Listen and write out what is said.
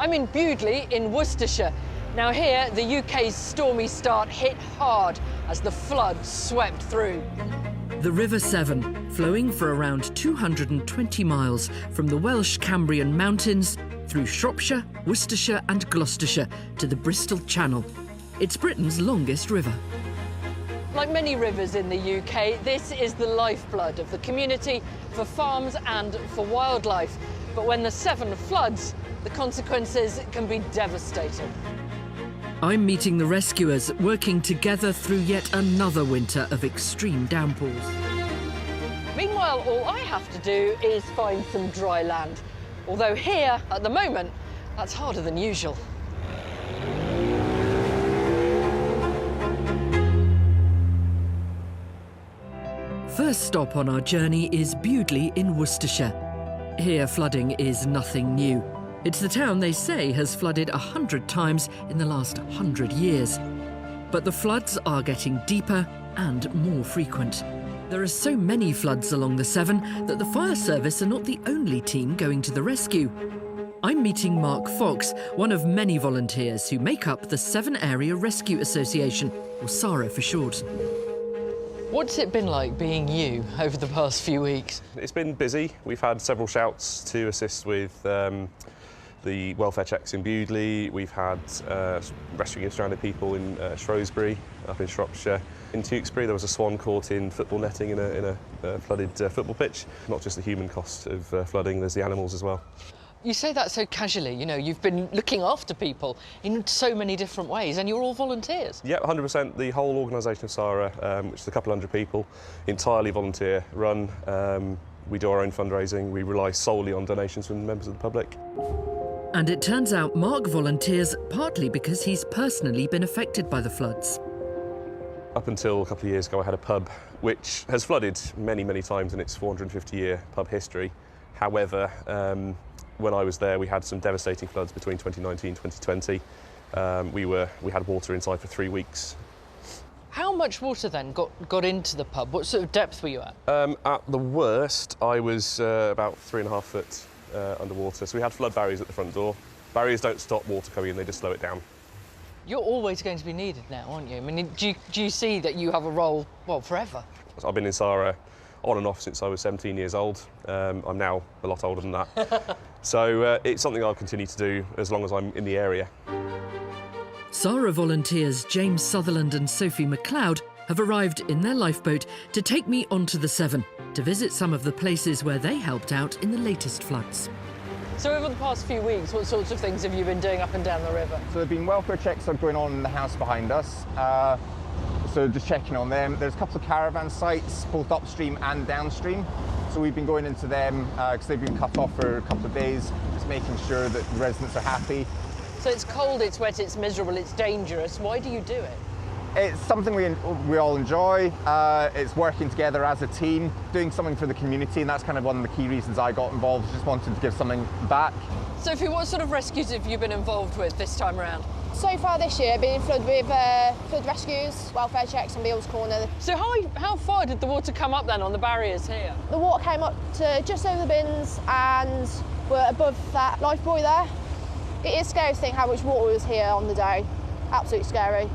I'm in Bewdley in Worcestershire. Now here, the UK's stormy start hit hard as the flood swept through. The River Severn, flowing for around 220 miles from the Welsh Cambrian Mountains through Shropshire, Worcestershire and Gloucestershire to the Bristol Channel. It's Britain's longest river. Like many rivers in the UK, this is the lifeblood of the community for farms and for wildlife. But when the Severn floods, the consequences can be devastating. I'm meeting the rescuers working together through yet another winter of extreme downpours. Meanwhile, all I have to do is find some dry land. Although here, at the moment, that's harder than usual. First stop on our journey is Bewdley in Worcestershire. Here, flooding is nothing new. It's the town they say has flooded 100 times in the last 100 years. But the floods are getting deeper and more frequent. There are so many floods along the Severn that the fire service are not the only team going to the rescue. I'm meeting Mark Fox, one of many volunteers who make up the Severn Area Rescue Association, or SARA for short. What's it been like being you over the past few weeks? It's been busy. We've had several shouts to assist with the welfare checks in Bewdley. We've had rescuing stranded people in Shrewsbury, up in Shropshire. In Tewkesbury, there was a swan caught in football netting in a flooded football pitch. Not just the human cost of flooding, there's the animals as well. You say that so casually, you know, you've been looking after people in so many different ways, and you're all volunteers. Yeah, 100%. The whole organisation of SARA, which is a couple hundred people, entirely volunteer run. We do our own fundraising. We rely solely on donations from members of the public. And it turns out Mark volunteers partly because he's personally been affected by the floods. Up until a couple of years ago, I had a pub which has flooded many, many times in its 450-year pub history. However, when I was there, we had some devastating floods between 2019 and 2020. We had water inside for 3 weeks. How much water then got into the pub? What sort of depth were you at? At the worst, I was about 3.5 foot underwater. So we had flood barriers at the front door. Barriers don't stop water coming in, they just slow it down. You're always going to be needed now, aren't you? I mean, do you see that you have a role, well, forever? I've been in SARA on and off since I was 17 years old. I'm now a lot older than that. So it's something I'll continue to do as long as I'm in the area. SARA volunteers James Sutherland and Sophie McLeod have arrived in their lifeboat to take me onto the Severn to visit some of the places where they helped out in the latest floods. So over the past few weeks, what sorts of things have you been doing up and down the river? So there have been welfare checks going on in the house behind us. So just checking on them. There's a couple of caravan sites, both upstream and downstream. So we've been going into them because they've been cut off for a couple of days, just making sure that the residents are happy. So it's cold, it's wet, it's miserable, it's dangerous. Why do you do it? It's something we all enjoy. It's working together as a team, doing something for the community, and that's kind of one of the key reasons I got involved, just wanted to give something back. Sophie, what sort of rescues have you been involved with this time around? So far this year, I've been in flood with flood rescues, welfare checks on Beale's Corner. So how far did the water come up then on the barriers here? The water came up to just over the bins and we're above that life buoy there. It is scary to think how much water was here on the day. Absolutely scary.